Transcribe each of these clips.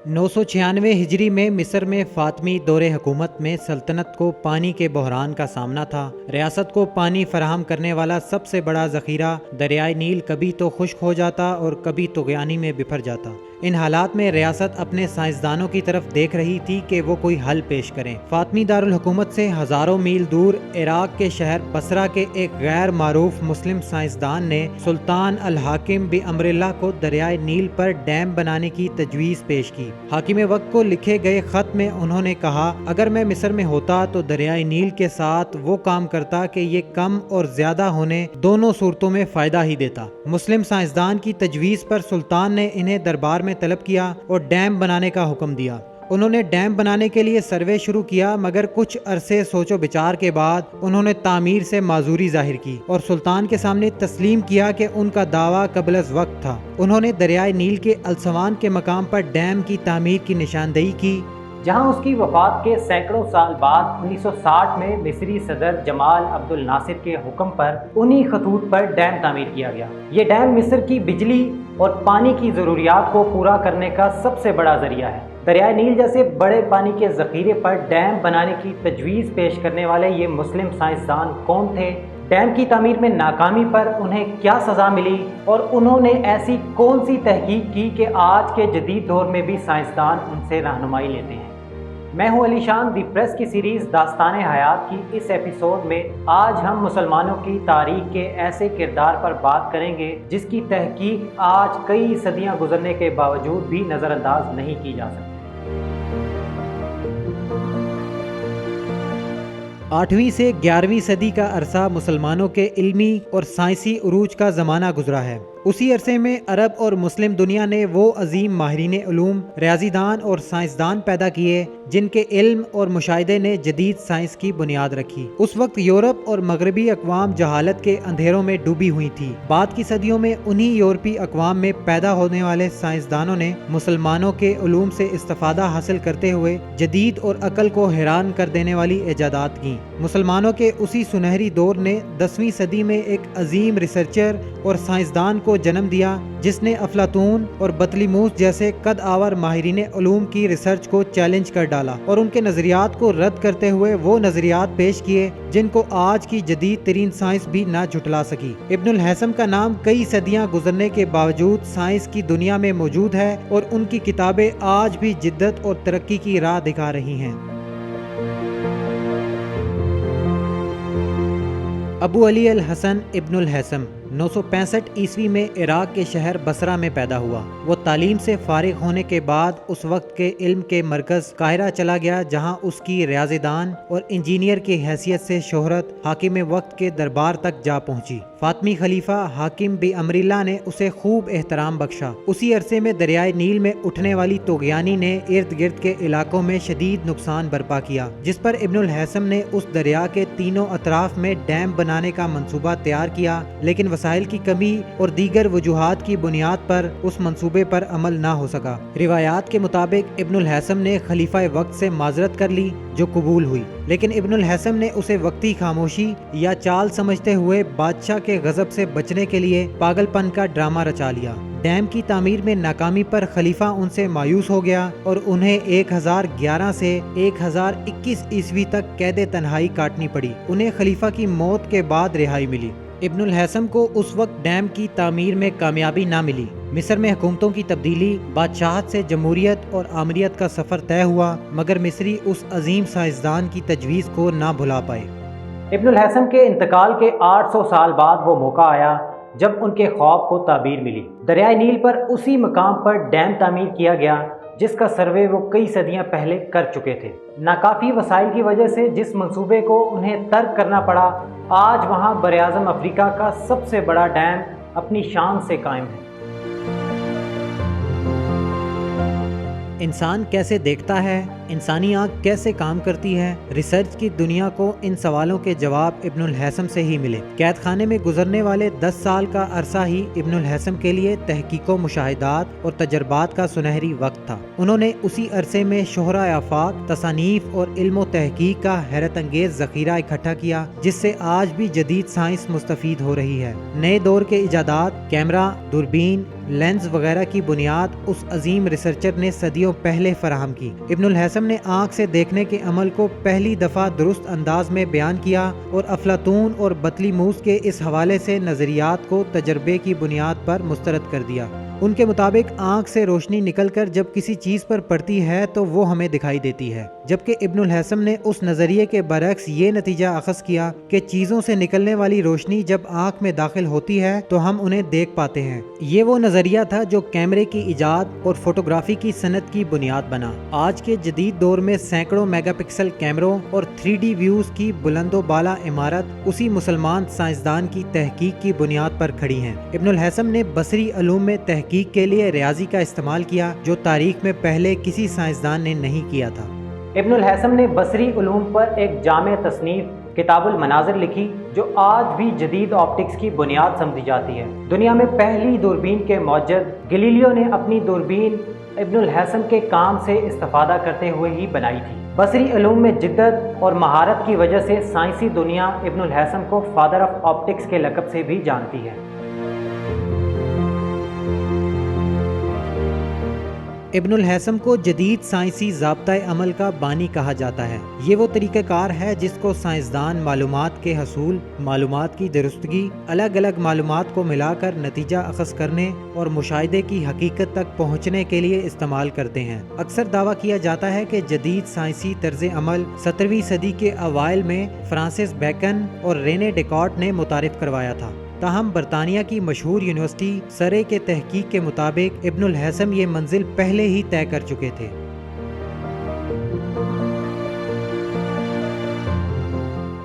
996 ہجری میں مصر میں فاطمی دور حکومت میں سلطنت کو پانی کے بحران کا سامنا تھا۔ ریاست کو پانی فراہم کرنے والا سب سے بڑا ذخیرہ دریائے نیل کبھی تو خشک ہو جاتا اور کبھی طغیانی میں بکھر جاتا۔ ان حالات میں ریاست اپنے سائنسدانوں کی طرف دیکھ رہی تھی کہ وہ کوئی حل پیش کریں۔ فاطمی دارالحکومت سے ہزاروں میل دور عراق کے شہر بصرہ کے ایک غیر معروف مسلم سائنسدان نے سلطان الحاکم بامر اللہ کو دریائے نیل پر ڈیم بنانے کی تجویز پیش کی۔ حاکم وقت کو لکھے گئے خط میں انہوں نے کہا، اگر میں مصر میں ہوتا تو دریائے نیل کے ساتھ وہ کام کرتا کہ یہ کم اور زیادہ ہونے دونوں صورتوں میں فائدہ ہی دیتا۔ مسلم سائنسدان کی تجویز پر سلطان نے انہیں دربار میں طلب کیا اور ڈیم بنانے کا حکم دیا۔ انہوں نے ڈیم بنانے کے لیے سروے شروع کیا، مگر کچھ عرصے سوچ و بچار کے بعد انہوں نے تعمیر سے معذوری ظاہر کی اور سلطان کے سامنے تسلیم کیا کہ ان کا دعویٰ قبل از وقت تھا۔ انہوں نے دریائے نیل کے السوان کے مقام پر ڈیم کی تعمیر کی نشاندہی کی، جہاں اس کی وفات کے سینکڑوں سال بعد 1960 میں مصری صدر جمال عبد الناصر کے حکم پر انہی خطوط پر ڈیم تعمیر کیا گیا۔ یہ ڈیم مصر کی بجلی اور پانی کی ضروریات کو پورا کرنے کا سب سے بڑا ذریعہ ہے۔ دریائے نیل جیسے بڑے پانی کے ذخیرے پر ڈیم بنانے کی تجویز پیش کرنے والے یہ مسلم سائنسدان کون تھے؟ ڈیم کی تعمیر میں ناکامی پر انہیں کیا سزا ملی اور انہوں نے ایسی کون سی تحقیق کی کہ آج کے جدید دور میں بھی سائنسدان ان سے رہنمائی لیتے ہیں؟ میں ہوں علی شان، دی پریس کی سیریز داستان حیات کی اس ایپیسوڈ میں آج ہم مسلمانوں کی تاریخ کے ایسے کردار پر بات کریں گے جس کی تحقیق آج کئی صدیاں گزرنے کے باوجود بھی نظر انداز نہیں کی جا سکتی۔ 8ویں سے 11ویں صدی کا عرصہ مسلمانوں کے علمی اور سائنسی عروج کا زمانہ گزرا ہے۔ اسی عرصے میں عرب اور مسلم دنیا نے وہ عظیم ماہرین علوم، ریاضی دان اور سائنسدان پیدا کیے جن کے علم اور مشاہدے نے جدید سائنس کی بنیاد رکھی۔ اس وقت یورپ اور مغربی اقوام جہالت کے اندھیروں میں ڈوبی ہوئی تھی۔ بعد کی صدیوں میں انہی یورپی اقوام میں پیدا ہونے والے سائنسدانوں نے مسلمانوں کے علوم سے استفادہ حاصل کرتے ہوئے جدید اور عقل کو حیران کر دینے والی ایجادات کیں۔ مسلمانوں کے اسی سنہری دور نے 10ویں صدی میں ایک عظیم ریسرچر اور سائنسدان کو جنم دیا جس نے افلاطون اور بطلیموس جیسے قد آور ماہرین علوم کی ریسرچ کو چیلنج کر ڈالا اور ان کے نظریات کو رد کرتے ہوئے وہ نظریات پیش کیے جن کو آج کی جدید ترین سائنس بھی نہ جھٹلا سکی۔ ابن الہیثم کا نام کئی صدیاں گزرنے کے باوجود سائنس کی دنیا میں موجود ہے اور ان کی کتابیں آج بھی جدت اور ترقی کی راہ دکھا رہی ہیں۔ ابو علی الحسن ابن الہیثم 965 عیسوی میں عراق کے شہر بصرہ میں پیدا ہوا۔ وہ تعلیم سے فارغ ہونے کے بعد اس وقت کے علم کے مرکز قاہرہ چلا گیا، جہاں اس کی ریاضی دان اور انجینئر کی حیثیت سے شہرت حاکم وقت کے دربار تک جا پہنچی۔ فاطمی خلیفہ حاکم بامر اللہ نے اسے خوب احترام بخشا۔ اسی عرصے میں دریائے نیل میں اٹھنے والی طغیانی نے ارد گرد کے علاقوں میں شدید نقصان برپا کیا، جس پر ابن الہیثم نے اس دریا کے تینوں اطراف میں ڈیم بنانے کا منصوبہ تیار کیا، لیکن وسائل کی کمی اور دیگر وجوہات کی بنیاد پر اس منصوبے پر عمل نہ ہو سکا۔ روایات کے مطابق ابن الہیثم نے خلیفہ وقت سے معذرت کر لی جو قبول ہوئی، لیکن ابن الہیثم نے اسے وقتی خاموشی یا چال سمجھتے ہوئے بادشاہ کے غضب سے بچنے کے لیے پاگل پن کا ڈرامہ رچا لیا۔ ڈیم کی تعمیر میں ناکامی پر خلیفہ ان سے مایوس ہو گیا اور انہیں 1011 سے 1021 عیسوی تک قید تنہائی کاٹنی پڑی۔ انہیں خلیفہ کی موت کے بعد رہائی ملی۔ ابن الہیثم کو اس وقت ڈیم کی تعمیر میں کامیابی نہ ملی۔ مصر میں حکومتوں کی تبدیلی، بادشاہت سے جمہوریت اور آمریت کا سفر طے ہوا، مگر مصری اس عظیم سائنسدان کی تجویز کو نہ بھلا پائے۔ ابن الہیثم کے انتقال کے 800 سال بعد وہ موقع آیا جب ان کے خواب کو تعبیر ملی۔ دریائے نیل پر اسی مقام پر ڈیم تعمیر کیا گیا جس کا سروے وہ کئی صدیاں پہلے کر چکے تھے۔ ناکافی وسائل کی وجہ سے جس منصوبے کو انہیں ترک کرنا پڑا، آج وہاں براعظم افریقہ کا سب سے بڑا ڈیم اپنی شان سے قائم ہے۔ انسان کیسے دیکھتا ہے انسانی آنکھ کیسے کام کرتی ہے؟ ریسرچ کی دنیا کو ان سوالوں کے جواب ابن الہیثم سے ہی ملے۔ قید خانے میں گزرنے والے 10 سال کا عرصہ ہی ابن الہیثم کے لیے تحقیق و مشاہدات اور تجربات کا سنہری وقت تھا۔ انہوں نے اسی عرصے میں شہرۂ آفاق، تصانیف اور علم و تحقیق کا حیرت انگیز ذخیرہ اکٹھا کیا، جس سے آج بھی جدید سائنس مستفید ہو رہی ہے۔ نئے دور کے ایجادات، کیمرہ، دوربین، لینز وغیرہ کی بنیاد اس عظیم ریسرچر نے صدیوں پہلے فراہم کی۔ ابن الہیثم نے آنکھ سے دیکھنے کے عمل کو پہلی دفعہ درست انداز میں بیان کیا اور افلاطون اور بطلیموس کے اس حوالے سے نظریات کو تجربے کی بنیاد پر مسترد کر دیا۔ ان کے مطابق آنکھ سے روشنی نکل کر جب کسی چیز پر پڑتی ہے تو وہ ہمیں دکھائی دیتی ہے، جبکہ ابن الہیثم نے اس نظریے کے برعکس یہ نتیجہ اخذ کیا کہ چیزوں سے نکلنے والی روشنی جب آنکھ میں داخل ہوتی ہے تو ہم انہیں دیکھ پاتے ہیں۔ یہ وہ نظریہ تھا جو کیمرے کی ایجاد اور فوٹوگرافی کی صنعت کی بنیاد بنا۔ آج کے جدید دور میں سینکڑوں میگا پکسل کیمروں اور 3D ویوز کی بلند و بالا عمارت اسی مسلمان سائنسدان کی تحقیق کی بنیاد پر کھڑی ہیں۔ ابن الہیثم نے بصری علوم میں تحقیق کے لیے ریاضی کا استعمال کیا، جو تاریخ میں پہلے کسی سائنسدان نے نہیں کیا تھا۔ ابن الہیثم نے بصری علوم پر ایک جامع تصنیف کتاب المناظر لکھی، جو آج بھی جدید آپٹکس کی بنیاد سمجھی جاتی ہے۔ دنیا میں پہلی دوربین کے موجد گلیلیو نے اپنی دوربین ابن الہیثم کے کام سے استفادہ کرتے ہوئے ہی بنائی تھی۔ بصری علوم میں جدت اور مہارت کی وجہ سے سائنسی دنیا ابن الہیثم کو فادر آف آپٹکس کے لقب سے بھی جانتی ہے۔ ابن الہیثم کو جدید سائنسی ضابطۂ عمل کا بانی کہا جاتا ہے۔ یہ وہ طریقہ کار ہے جس کو سائنسدان معلومات کے حصول، معلومات کی درستگی، الگ الگ معلومات کو ملا کر نتیجہ اخذ کرنے اور مشاہدے کی حقیقت تک پہنچنے کے لیے استعمال کرتے ہیں۔ اکثر دعویٰ کیا جاتا ہے کہ جدید سائنسی طرز عمل 17ویں صدی کے اوائل میں فرانسس بیکن اور رینے ڈیکارٹ نے متعارف کروایا تھا۔ تاہم برطانیہ کی مشہور یونیورسٹی سرے کے تحقیق کے مطابق ابن الہیثم یہ منزل پہلے ہی طے کر چکے تھے۔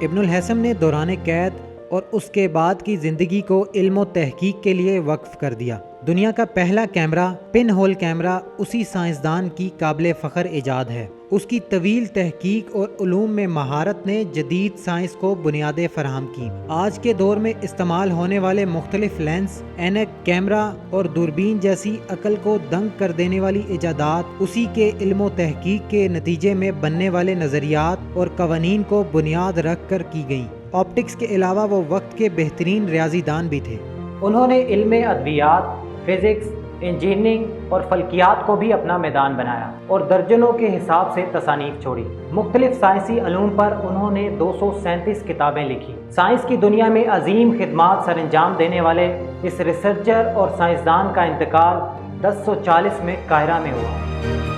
ابن الہیثم نے دوران قید اور اس کے بعد کی زندگی کو علم و تحقیق کے لیے وقف کر دیا۔ دنیا کا پہلا کیمرہ، پن ہول کیمرہ، اسی سائنسدان کی قابل فخر ایجاد ہے۔ اس کی طویل تحقیق اور علوم میں مہارت نے جدید سائنس کو بنیادیں فراہم کی۔ آج کے دور میں استعمال ہونے والے مختلف لینس، اینک، کیمرہ اور دوربین جیسی عقل کو دنگ کر دینے والی ایجادات اسی کے علم و تحقیق کے نتیجے میں بننے والے نظریات اور قوانین کو بنیاد رکھ کر کی گئیں۔ آپٹکس کے علاوہ وہ وقت کے بہترین ریاضی دان بھی تھے۔ انہوں نے علم ادویات، فزکس، انجینئرنگ اور فلکیات کو بھی اپنا میدان بنایا اور درجنوں کے حساب سے تصانیف چھوڑی۔ مختلف سائنسی علوم پر انہوں نے 237 کتابیں لکھی۔ سائنس کی دنیا میں عظیم خدمات سر انجام دینے والے اس ریسرچر اور سائنسدان کا انتقال 1040 میں قاہرہ میں ہوا۔